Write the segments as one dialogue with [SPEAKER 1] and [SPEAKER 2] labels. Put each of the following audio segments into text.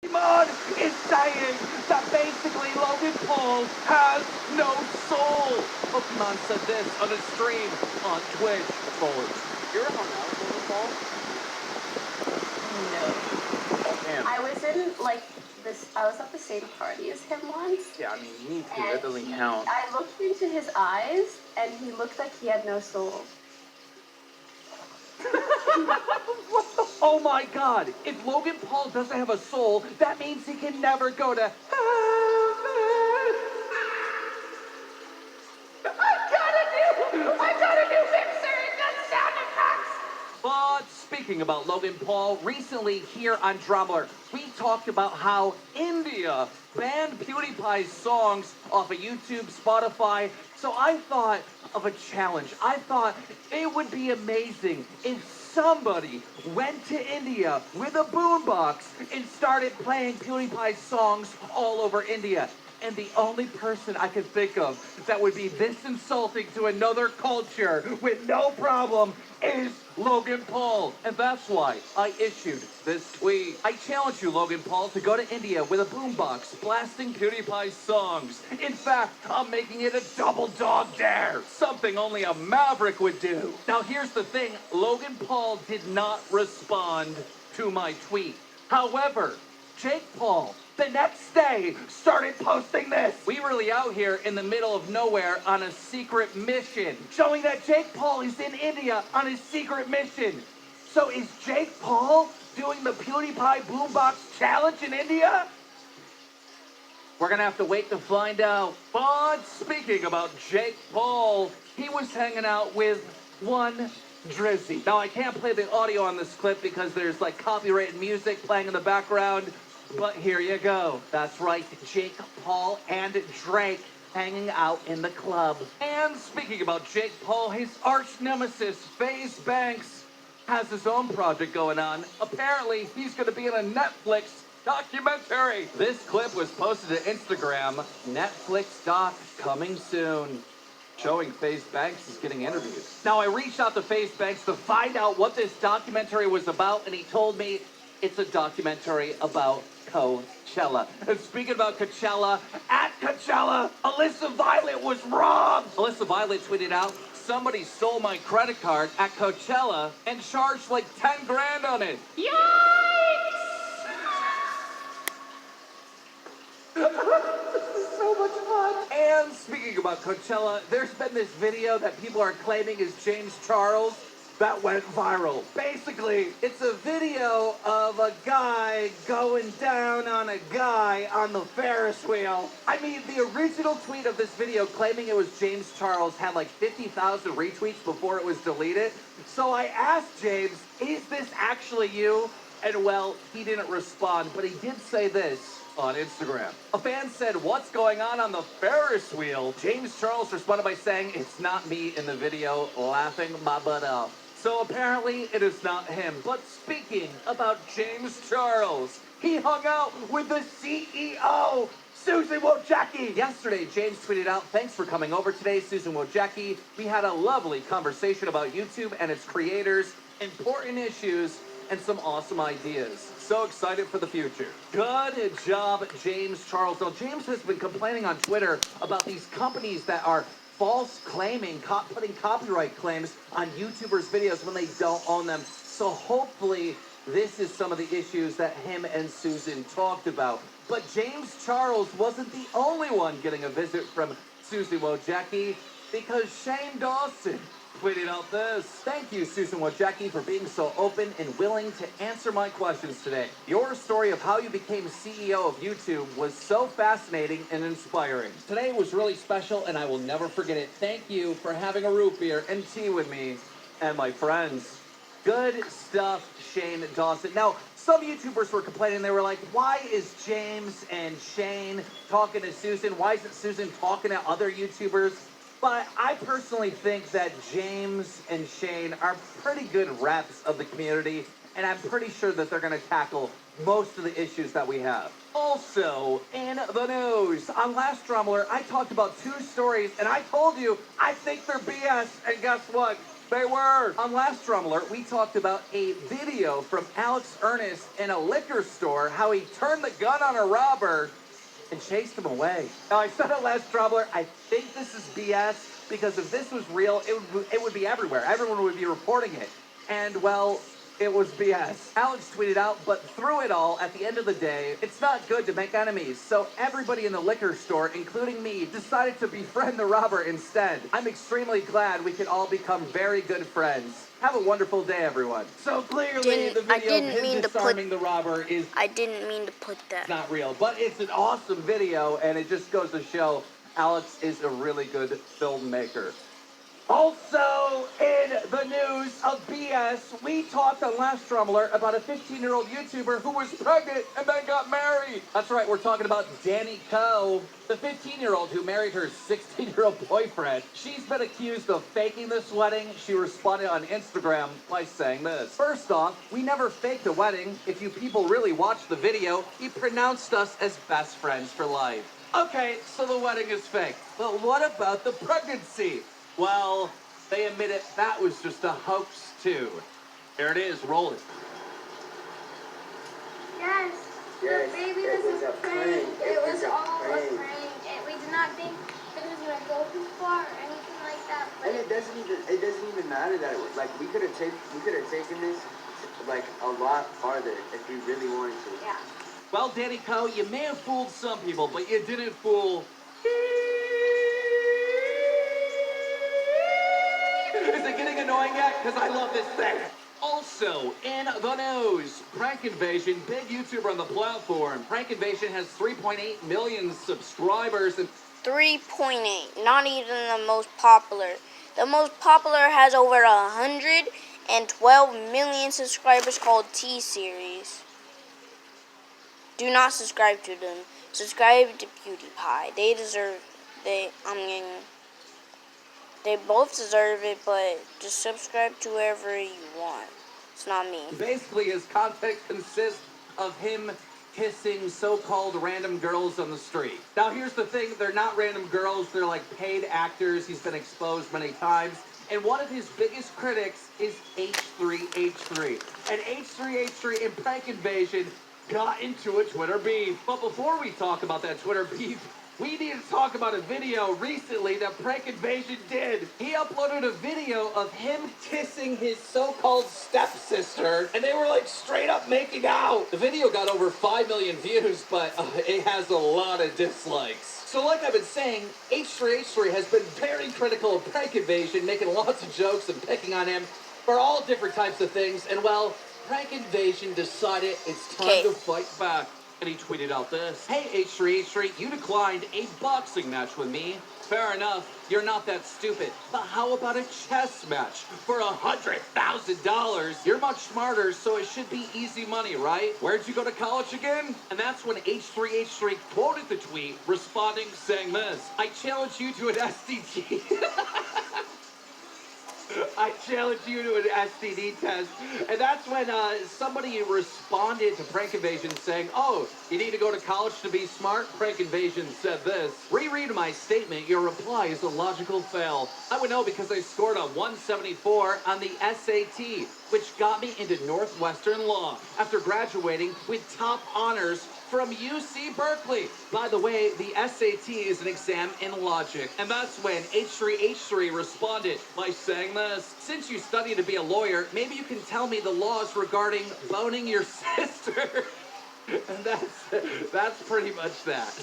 [SPEAKER 1] Simon is saying that basically Logan Paul has no soul. Pokemon said this on a stream on Twitch. Forward. You ever hung out with Logan Paul?
[SPEAKER 2] No.
[SPEAKER 1] Oh, man.
[SPEAKER 2] I was in like this. I was at the same party as him once.
[SPEAKER 1] Yeah, I mean, me too.
[SPEAKER 2] And
[SPEAKER 1] That doesn't count.
[SPEAKER 2] I looked into his eyes, and he looked like he had no soul.
[SPEAKER 1] Oh my god! If Logan Paul doesn't have a soul, that means he can never go to heaven! I got a new mixer! It does sound effects! But speaking about Logan Paul, recently here on Drummer, we talked about how India banned PewDiePie's songs off of YouTube, Spotify. So I thought of a challenge. I thought it would be amazing if somebody went to India with a boombox and started playing PewDiePie's songs all over India. And the only person I could think of that would be this insulting to another culture with no problem is Logan Paul. And that's why I issued this tweet. I challenge you, Logan Paul, to go to India with a boombox blasting PewDiePie's songs. In fact, I'm making it a double dog dare. Something only a maverick would do. Now here's the thing, Logan Paul did not respond to my tweet. However, Jake Paul, the next day, started posting this. We really out here in the middle of nowhere on a secret mission, showing that Jake Paul is in India on a secret mission. So is Jake Paul doing the PewDiePie Boombox Challenge in India? We're gonna have to wait to find out. But speaking about Jake Paul, he was hanging out with one Drizzy. Now I can't play the audio on this clip because there's like copyrighted music playing in the background, but here you go. That's right, Jake Paul and Drake hanging out in the club. And speaking about Jake Paul, his arch nemesis, FaZe Banks, has his own project going on. Apparently, he's gonna be in a Netflix documentary. This clip was posted to Instagram. Netflix doc coming soon. Showing FaZe Banks is getting interviewed. Now, I reached out to FaZe Banks to find out what this documentary was about, and he told me it's a documentary about Coachella. And speaking about Coachella, at Coachella, Alyssa Violet was robbed. Alyssa Violet tweeted out, somebody stole my credit card at Coachella and charged like 10 grand on it. Yikes! So much fun. And speaking about Coachella, there's been this video that people are claiming is James Charles that went viral. Basically, it's a video of a guy going down on a guy on the Ferris wheel. I mean, the original tweet of this video claiming it was James Charles had like 50,000 retweets before it was deleted. So I asked James, is this actually you? And well, he didn't respond, but he did say this on Instagram. A fan said, what's going on the Ferris wheel? James Charles responded by saying, it's not me in the video, laughing my butt off. So apparently it is not him. But speaking about James Charles, he hung out with the CEO, Susan Wojcicki. Yesterday, James tweeted out, thanks for coming over today, Susan Wojcicki. We had a lovely conversation about YouTube and its creators, important issues, and some awesome ideas. So excited for the future. Good job, James Charles. Now, James has been complaining on Twitter about these companies that are false claiming, putting copyright claims on YouTubers' videos when they don't own them. So hopefully this is some of the issues that him and Susan talked about. But James Charles wasn't the only one getting a visit from Susan Wojcicki, because Shane Dawson tweeted out this. Thank you, Susan Wojcicki, for being so open and willing to answer my questions today. Your story of how you became CEO of YouTube was so fascinating and inspiring. Today was really special, and I will never forget it. Thank you for having a root beer and tea with me and my friends. Good stuff, Shane Dawson. Now, some YouTubers were complaining. They were like, why is James and Shane talking to Susan? Why isn't Susan talking to other YouTubers? But I personally think that James and Shane are pretty good reps of the community, and I'm pretty sure that they're going to tackle most of the issues that we have. Also, in the news, on Last Drummler, I talked about two stories, and I told you I think they're BS, and guess what? They were. On last Drum Alert, we talked about a video from Alex Ernest in a liquor store, how he turned the gun on a robber and chased him away. Now, I said it last Drum Alert, I think this is BS, because if this was real, it would be everywhere. Everyone would be reporting it. And, well, it was BS. Alex tweeted out, but through it all, at the end of the day, it's not good to make enemies. So everybody in the liquor store, including me, decided to befriend the robber instead. I'm extremely glad we can all become very good friends. Have a wonderful day, everyone. So clearly, the video of him disarming the robber is
[SPEAKER 3] I didn't mean to put that.
[SPEAKER 1] not real, but it's an awesome video, and it just goes to show Alex is a really good filmmaker. Also, in the news of BS, we talked on last Drum Alert about a 15-year-old YouTuber who was pregnant and then got married. That's right, we're talking about Danny Coe, the 15-year-old who married her 16-year-old boyfriend. She's been accused of faking this wedding. She responded on Instagram by saying this. First off, we never faked a wedding. If you people really watched the video, he pronounced us as best friends for life. Okay, so the wedding is fake. But what about the pregnancy? Well, they admitted that was just a hoax, too. There it is, roll it.
[SPEAKER 4] Yes,
[SPEAKER 5] Yes,
[SPEAKER 4] the baby
[SPEAKER 5] it
[SPEAKER 4] was
[SPEAKER 5] was
[SPEAKER 4] a
[SPEAKER 5] a
[SPEAKER 4] prank.
[SPEAKER 5] prank.
[SPEAKER 4] It
[SPEAKER 5] It
[SPEAKER 4] was
[SPEAKER 5] was a
[SPEAKER 4] all a
[SPEAKER 5] prank.
[SPEAKER 4] prank. And we did not think it was gonna go too far or anything like that. But
[SPEAKER 5] And it doesn't even matter that it was like we could have taken this like a lot farther if we really wanted to.
[SPEAKER 4] yeah.
[SPEAKER 1] Well, Danny Coe, you may have fooled some people, but you didn't fool... Is it getting annoying yet? Because I love this thing. Also, in the news, Prank Invasion, big YouTuber on the platform. Prank Invasion has 3.8 million subscribers and
[SPEAKER 3] 3.8, not even the most popular. The most popular has over 112 million subscribers called T-Series. Do not subscribe to them. Subscribe to PewDiePie. They both deserve it, but just subscribe to whoever you want. It's not me.
[SPEAKER 1] basically his content consists of him kissing so-called random girls on the street. Now here's the thing, they're not random girls, they're like paid actors. He's been exposed many times. And one of his biggest critics is H3H3. And H3H3 in Prank Invasion got into a Twitter beef. But before we talk about that Twitter beef, we need to talk about a video recently that Prank Invasion did. He uploaded a video of him kissing his so-called stepsister, and they were like straight up making out. The video got over 5 million views, but it has a lot of dislikes. So like I've been saying, H3H3 has been very critical of Prank Invasion, making lots of jokes and picking on him for all different types of things, and well, Prank Invasion decided it's time to fight back. And he tweeted out this. Hey, H3H3, you declined a boxing match with me. Fair enough, you're not that stupid. But how about a chess match for $100,000? You're much smarter, so it should be easy money, right? Where'd you go to college again? And that's when H3H3 quoted the tweet, responding, saying this. I challenge you to an SDT. I challenge you to an STD test. And that's when somebody responded to Prank Invasion saying, oh, you need to go to college to be smart? Prank Invasion said this. Reread my statement. Your reply is a logical fail. I would know because I scored a 174 on the SAT, which got me into Northwestern Law after graduating with top honors from UC Berkeley. By the way, the SAT is an exam in logic. And that's when H3H3 responded by saying this. Since you study to be a lawyer, maybe you can tell me the laws regarding boning your sister. And that's pretty much that.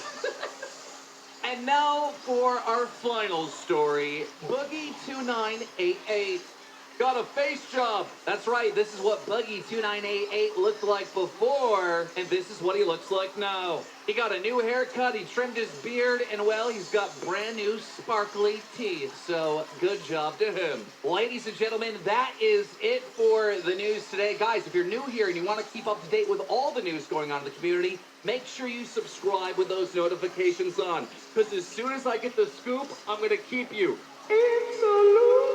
[SPEAKER 1] And now for our final story, Boogie2988. Got a face job. That's right, this is what Boogie2988 looked like before, and this is what he looks like now. He got a new haircut, he trimmed his beard, and well, he's got brand new sparkly teeth, so good job to him. Ladies and gentlemen, that is it for the news today. Guys, if you're new here and you want to keep up to date with all the news going on in the community, make sure you subscribe with those notifications on, because as soon as I get the scoop, I'm going to keep you in the loop.